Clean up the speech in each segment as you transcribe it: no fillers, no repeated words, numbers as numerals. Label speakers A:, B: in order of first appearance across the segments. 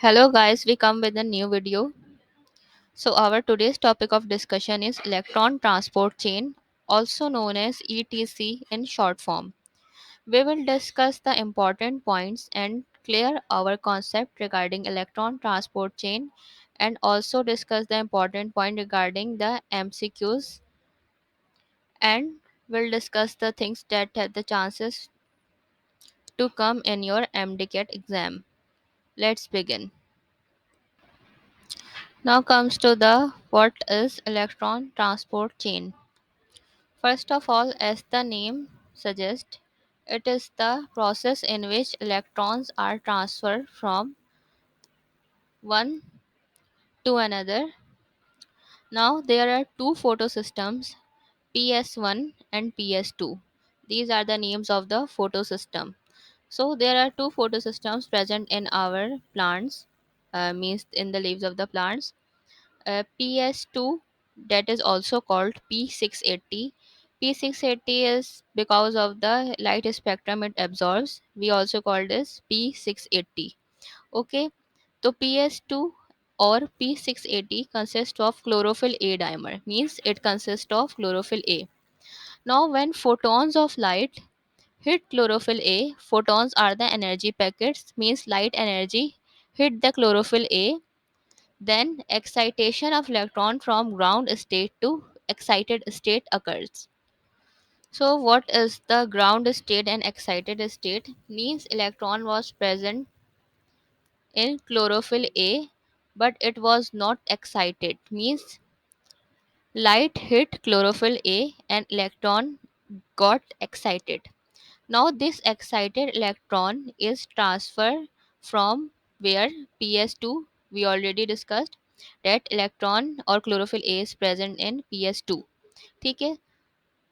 A: Hello guys, we come with a new video. So our today's topic of discussion is electron transport chain, also known as ETC in short form. We will discuss the important points and clear our concept regarding electron transport chain and also discuss the important point regarding the MCQs, and we'll discuss the things that have the chances to come in your MDCAT exam. Let's begin. Now comes to the what is electron transport chain. First of all, as the name suggests, it is the process in which electrons are transferred from one to another. Now there are two photosystems, PS1 and PS2. These are the names of the photosystem. So there are two photosystems present in our plants, means in the leaves of the plants. PS2, that is also called P680. P680 is because of the light spectrum it absorbs. We also call this P680. Okay, so PS2 or P680 consists of chlorophyll A dimer, means it consists of chlorophyll A. Now, when photons of light hit chlorophyll A, photons are the energy packets, means light energy hit the chlorophyll A, then excitation of electron from ground state to excited state occurs. So what is the ground state and excited state? Means electron was present in chlorophyll A but it was not excited. Means light hit chlorophyll A and electron got excited. Now this excited electron is transferred from where PS2, we already discussed that electron or chlorophyll A is present in PS2. Okay?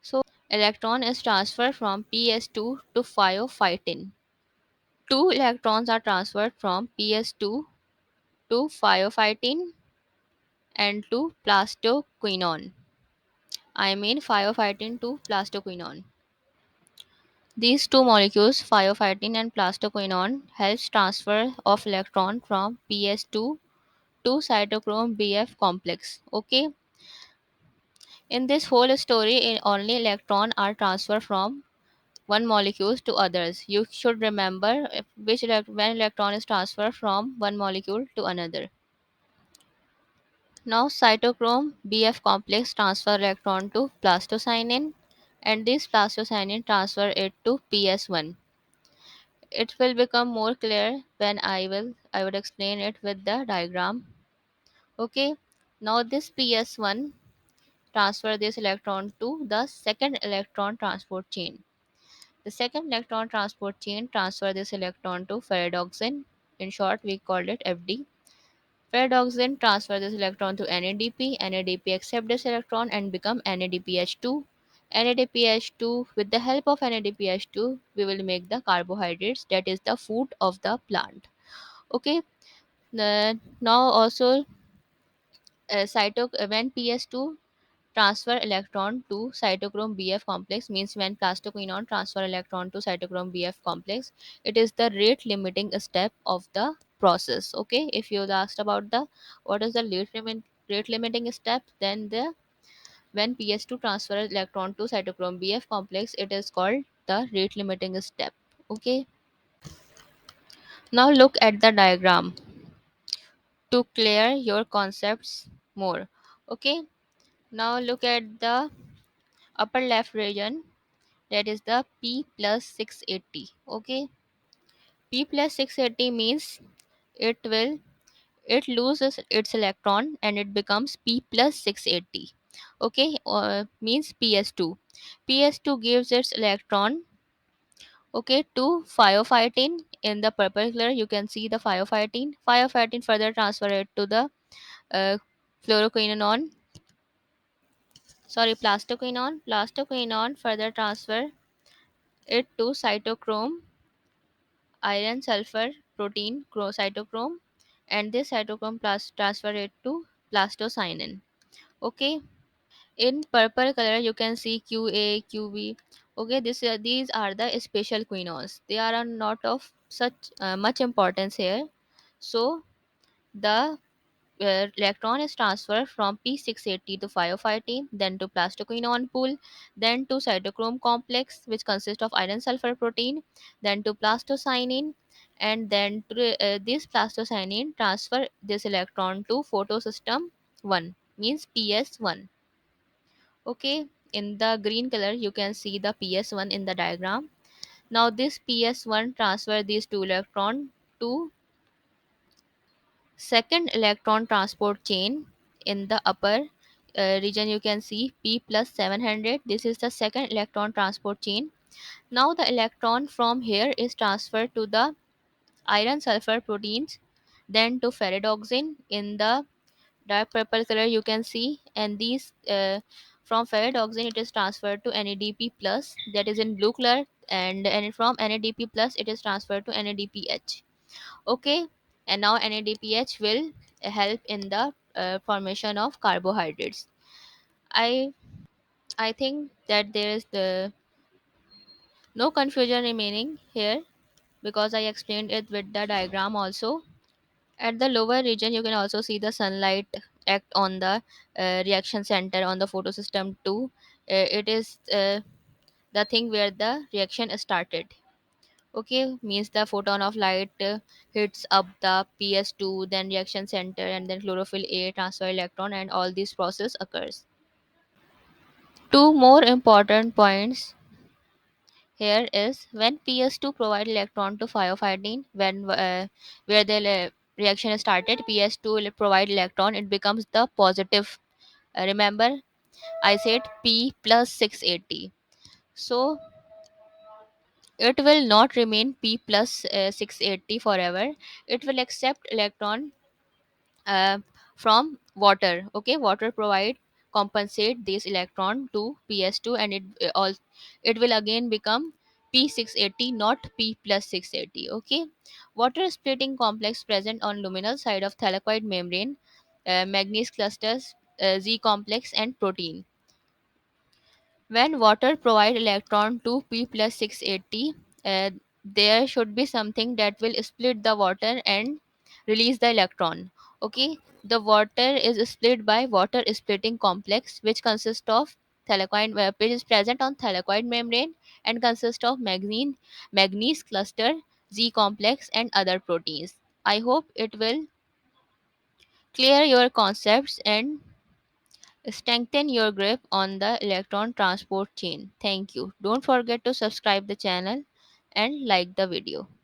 A: So electron is transferred from PS2 to phyophytin. Two electrons are transferred from PS2 to phyophytin and to plastoquinone. I mean phyophytin to plastoquinone. These two molecules, phyophytin and plastoquinone, helps transfer of electron from PS2 to cytochrome BF complex. Okay, in this whole story, only electron are transferred from one molecule to others. You should remember when electron is transferred from one molecule to another. Now, cytochrome BF complex transfer electron to plastocyanin, and this plastocyanin transfer it to PS1. It will become more clear when I would explain it with the diagram. Okay, now this PS1 transfer this electron to the second electron transport chain. The second electron transport chain transfer this electron to ferredoxin. In short, we called it FD. Ferredoxin transfer this electron to NADP. NADP accept this electron and become NADPH2. NADPH2, with the help of NADPH2, we will make the carbohydrates, that is the food of the plant. Okay, now also when PS2 transfer electron to cytochrome BF complex, means when plastoquinone transfer electron to cytochrome BF complex, it is the rate limiting step of the process. Okay, if you asked about the what is the rate limiting step, then the when PS2 transfer electron to cytochrome BF complex, it is called the rate limiting step. Okay, now look at the diagram to clear your concepts more. Okay, now look at the upper left region, that is the P plus 680. Okay, P plus 680 means it will it loses its electron and it becomes P plus 680. Okay, means PS2. PS2 gives its electron, okay, to phyophytin. In the purple color you can see the phyophytin further transfer it to the uh, fluoroquinone, sorry, plastoquinone further transfer it to cytochrome iron sulfur protein cytochrome, and this cytochrome plus transfer it to plastocyanin. Okay, in purple color you can see qa qb. Okay, these are the special quinones, they are not of such much importance here. So The where electron is transferred from P680 to 518, then to plastoquinone pool, then to cytochrome complex, which consists of iron sulfur protein, then to plastocyanin, and then to, this plastocyanin transfer this electron to photosystem 1, means PS1. Okay, in the green color you can see the PS1 in the diagram. Now this PS1 transfer these two electron to second electron transport chain. In the upper region you can see P plus 700. This is the second electron transport chain. Now the electron from here is transferred to the iron sulfur proteins, then to ferredoxin in the dark purple color you can see, and these from ferredoxin it is transferred to NADP plus, that is in blue color, and from NADP plus it is transferred to NADPH. Okay, and now NADPH will help in the formation of carbohydrates. I i think that there is the no confusion remaining here, because I explained it with the diagram also. At the lower region you can also see the sunlight act on the reaction center on the photosystem 2. It is the thing where the reaction started. Okay, means the photon of light hits up the PS2, then reaction center, and then chlorophyll A transfer electron, and all this process occurs. Two more important points here is when PS2 provide electron to phosphatidine, when where the reaction is started, PS2 will provide electron, it becomes the positive. Remember, I said P plus 680. So it will not remain P plus 680 forever. It will accept electron uh, from water. Okay, water provide compensate this electron to PS2, and it will again become P680, not P plus 680. Okay, water splitting complex present on luminal side of thylakoid membrane, manganese clusters, Z complex, and protein. When water provide electron to P plus 680, there should be something that will split the water and release the electron. Okay, the water is split by water splitting complex, which consists of which is present on thylakoid membrane and consists of manganese cluster, Z complex, and other proteins. I hope it will clear your concepts and strengthen your grip on the electron transport chain. Thank you. Don't forget to subscribe the channel and like the video.